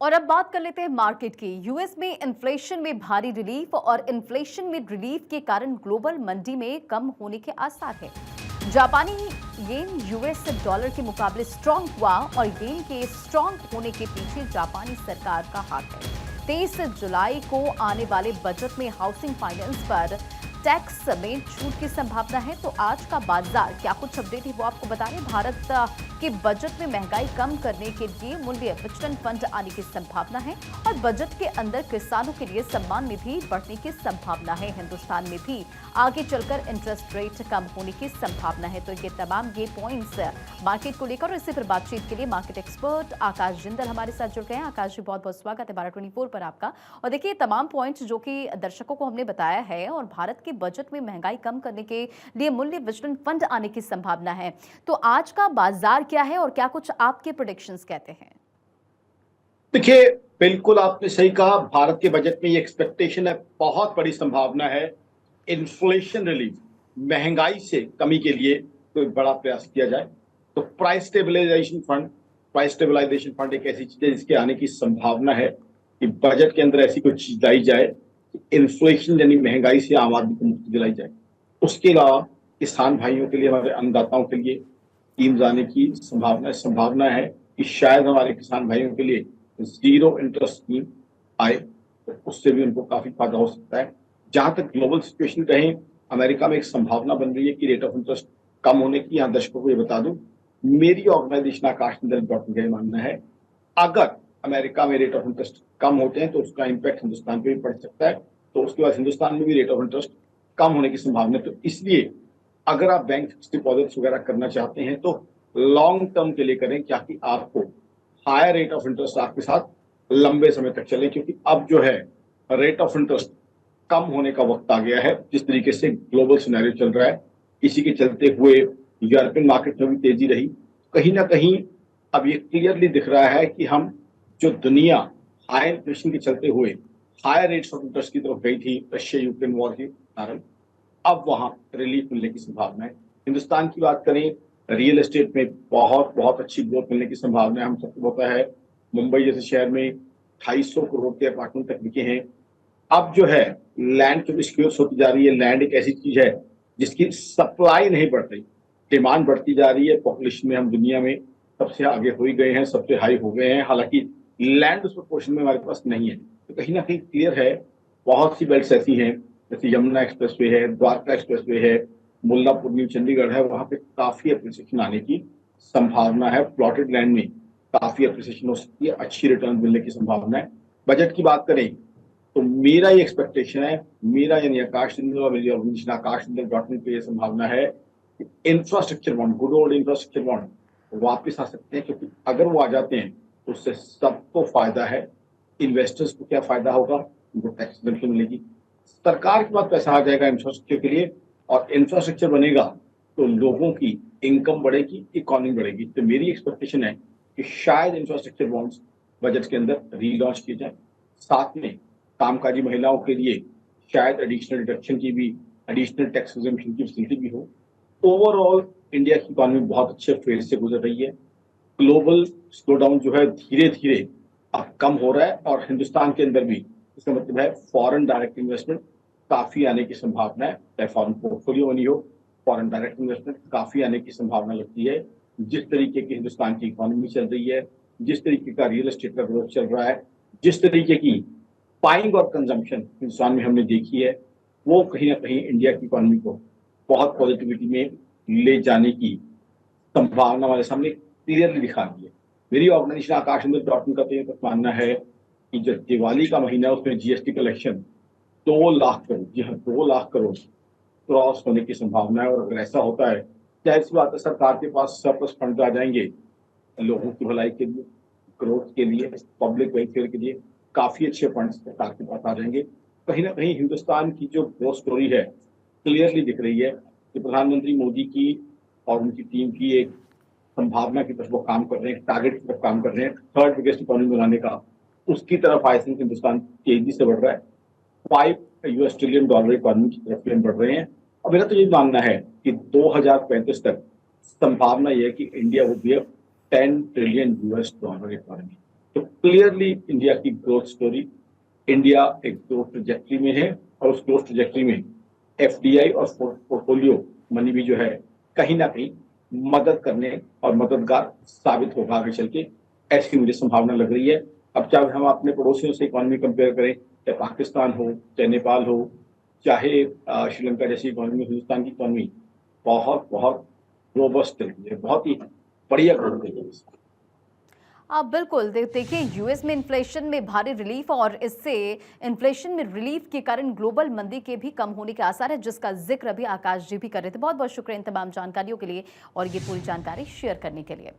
और अब बात कर लेते हैं मार्केट की। यूएस में इन्फ्लेशन में भारी रिलीफ और इन्फ्लेशन में रिलीफ के कारण ग्लोबल मंडी में कम होने के आसार हैं। जापानी येन यूएस डॉलर के मुकाबले स्ट्रांग हुआ और येन के स्ट्रांग होने के पीछे जापानी सरकार का हाथ है। 23 जुलाई को आने वाले बजट में हाउसिंग फाइनेंस पर टैक्स समेत छूट की संभावना है। तो आज का बाजार क्या कुछ अपडेट है वो आपको बता रहे। भारत के बजट में महंगाई कम करने के लिए मूल्य विचलन फंड आने की संभावना है और बजट के अंदर किसानों के लिए सम्मान निधि बढ़ने की संभावना है। हिंदुस्तान में भी आगे चलकर इंटरेस्ट रेट कम होने की संभावना है। तो ये तमाम पॉइंट्स मार्केट को लेकर और इसी पर बातचीत के लिए मार्केट एक्सपर्ट आकाश जिंदल हमारे साथ जुड़ गए हैं। आकाश जी, बहुत बहुत स्वागत है 12/24 पर आपका। और देखिए, तमाम पॉइंट्स जो कि दर्शकों को हमने बताया है और भारत के बजट में महंगाई कम करने के लिए मूल्य विचलन फंड आने की संभावना है। तो आज का बाजार क्या है और क्या कुछ आपके प्रेडिक्शंस कहते हैं? देखिए, बिल्कुल आपने सही कहा। भारत के बजट में ये एक्सपेक्टेशन है, बहुत बड़ी संभावना है इन्फ्लेशन रिलीफ, महंगाई से कमी के लिए कोई बड़ा प्रयास किया जाए। तो प्राइस स्टेबलाइजेशन फंड एक ऐसी चीज है जिसके आने की संभावना है कि बजट के अंदर ऐसी कोई चीज लाई जाए कि इन्फ्लेशन यानी महंगाई से आम आदमी को मुक्ति दिलाई जाए। उसके अलावा किसान भाइयों के लिए, हमारे अन्नदाताओं के लिए स्कीम्स आने की संभावना है कि शायद हमारे किसान भाइयों के लिए जीरो इंटरेस्ट स्कीम आए, तो उससे भी उनको काफी फायदा हो सकता है। जहां तक ग्लोबल सिचुएशन कहें, अमेरिका में एक संभावना बन रही है कि रेट ऑफ इंटरेस्ट कम होने की। यहाँ दर्शकों को ये बता दूं, मेरी ऑर्गेनाइजेशन आकाश निंदल का मानना है, अगर अमेरिका में रेट ऑफ इंटरेस्ट कम होते हैं तो उसका इम्पैक्ट हिंदुस्तान पे भी पड़ सकता है। तो उसके बाद हिंदुस्तान में भी रेट ऑफ इंटरेस्ट कम होने की संभावना है। तो इसलिए अगर आप बैंक फिक्स्ड डिपॉजिट्स वगैरह करना चाहते हैं तो लॉन्ग टर्म के लिए करें, ताकि आपको हायर रेट ऑफ इंटरेस्ट आपके साथ लंबे समय तक चले। क्योंकि अब जो है, रेट ऑफ इंटरेस्ट कम होने का वक्त आ गया है। जिस तरीके से ग्लोबल सिनेरियो चल रहा है, इसी के चलते हुए यूरोपियन मार्केट में भी तेजी रही। कहीं ना कहीं अब ये क्लियरली दिख रहा है कि हम जो दुनिया हाई इन्फ्लेशन के चलते हुए हायर रेट्स ऑफ इंटरेस्ट की तरफ गई थी रशिया यूक्रेन वॉर के कारण, अब वहां रिलीफ मिलने की संभावना है। हिंदुस्तान की बात करें, रियल एस्टेट में बहुत बहुत अच्छी ग्रोथ मिलने की संभावना है। हम सबको पता है, मुंबई जैसे शहर में 250 करोड़ के अपार्टमेंट तक बिके हैं। अब जो है, लैंड की स्क्योर्स होती जा रही है। लैंड एक ऐसी चीज है जिसकी सप्लाई नहीं बढ़ रही, डिमांड बढ़ती जा रही है। पॉपुलेशन में हम दुनिया में सबसे आगे हो ही गए हैं, सबसे हाई हो गए हैं। हालांकि लैंड उस प्रोपोर्शन में हमारे पास नहीं है। तो कहीं ना कहीं क्लियर है, बहुत सी बेल्ट्स ऐसी हैं, जैसे यमुना एक्सप्रेसवे है, द्वारका एक्सप्रेसवे है, मुल्लापुर न्यू चंडीगढ़ है, वहां पे काफी अप्रिसिएशन आने की संभावना है। प्लॉटेड लैंड में काफी अप्रिसिएशन हो सकती है, अच्छी रिटर्न मिलने की संभावना है। बजट की बात करें तो मेरा ये एक्सपेक्टेशन है, मेरा यानी आकाश सिंधल और मेरी organisation Akash Sindhal dot in पे ये संभावना है कि infrastructure bond, good old infrastructure bond वापिस आ सकते हैं। क्योंकि अगर वो आ जाते हैं तो उससे सबको फायदा है। इन्वेस्टर्स को क्या फायदा होगा, उनको टैक्स बेनिफिट मिलेगी, सरकार के पास पैसा आ जाएगा इंफ्रास्ट्रक्चर के लिए, और इंफ्रास्ट्रक्चर बनेगा तो लोगों की इनकम बढ़ेगी, इकोनॉमी बढ़ेगी। तो मेरी एक्सपेक्टेशन है कि शायद इंफ्रास्ट्रक्चर बॉन्ड्स बजट के अंदर रीलॉन्च किए जाए। साथ में कामकाजी महिलाओं के लिए शायद एडिशनल डिडक्शन की भी, एडिशनल टैक्स एग्जेम्पशन की फैसिलिटी भी हो। ओवरऑल इंडिया की इकोनॉमी बहुत अच्छे फेज से गुजर रही है। ग्लोबल स्लोडाउन जो है धीरे धीरे अब कम हो रहा है, और हिंदुस्तान के अंदर भी इसका मतलब है फॉरेन डायरेक्ट इन्वेस्टमेंट काफी आने की संभावना है। चाहे फॉरेन पोर्टफोलियो बनी हो, फॉरेन डायरेक्ट इन्वेस्टमेंट काफी आने की संभावना लगती है। जिस तरीके की हिंदुस्तान की इकोनॉमी चल रही है, जिस तरीके का रियल एस्टेट का ग्रोथ चल रहा है, जिस तरीके की बाइंग और कंजम्पशन हिंदुस्तान में हमने देखी है, वो कहीं ना कहीं इंडिया की इकोनॉमी को बहुत पॉजिटिविटी में ले जाने की संभावना हमारे सामने क्लियरली दिखा रही है। मेरी ऑर्गेनाइजेशन आकाश डॉट इन का तो ये तक मानना है कि जो दिवाली का महीना है उसमें जीएसटी कलेक्शन 2 लाख करोड़, जी हाँ 2 लाख करोड़ क्रॉस होने की संभावना है। और अगर ऐसा होता है, जाहिर सी बात है सरकार के पास सरप्लस फंड आ जाएंगे लोगों की भलाई के लिए, ग्रोथ के लिए, पब्लिक वेलफेयर के लिए काफी अच्छे फंड सरकार के पास आ जाएंगे। कहीं ना कहीं हिंदुस्तान की जो ग्रोथ स्टोरी है क्लियरली दिख रही है कि प्रधानमंत्री मोदी की और उनकी टीम की एक संभावना की तरफ वो काम कर रहे हैं, टारगेट की तरफ काम कर रहे हैं, थर्ड बिगेस्ट इकोनॉमी बनाने का। उसकी तरफ आई थिंक हिंदुस्तान तेजी से बढ़ रहा है। $5 ट्रिलियन इकोनॉमी की तरफ हम बढ़ रहे हैं। और मेरा तो ये मानना है कि 2035 तक संभावना यह है कि इंडिया वो भी $10 ट्रिलियन इकोनॉमी। तो क्लियरली इंडिया की ग्रोथ स्टोरी, इंडिया एक ग्रोथ ट्रैजेक्टरी में है और उस ग्रोथ ट्रैजेक्टरी में एफडीआई और पोर्टफोलियो मनी भी जो है कहीं ना कहीं मदद करने और मददगार साबित होगा आगे चल के, ऐसी मुझे संभावना लग रही है। अब चाहे हम अपने पड़ोसियों से इकोनॉमी कंपेयर करें, चाहे पाकिस्तान हो, चाहे नेपाल हो, चाहे श्रीलंका जैसी इकोनॉमी, हिंदुस्तान की इकोनॉमी बहुत बहुत रोबस्ट है, बहुत ही बढ़िया ग्रोथ है। आप बिल्कुल देखिए, यूएस में इन्फ्लेशन में भारी रिलीफ और इससे इन्फ्लेशन में रिलीफ के कारण ग्लोबल मंदी के भी कम होने के आसार है, जिसका जिक्र अभी आकाश जी भी कर रहे थे। बहुत बहुत शुक्रिया इन तमाम जानकारियों के लिए और ये पूरी जानकारी शेयर करने के लिए।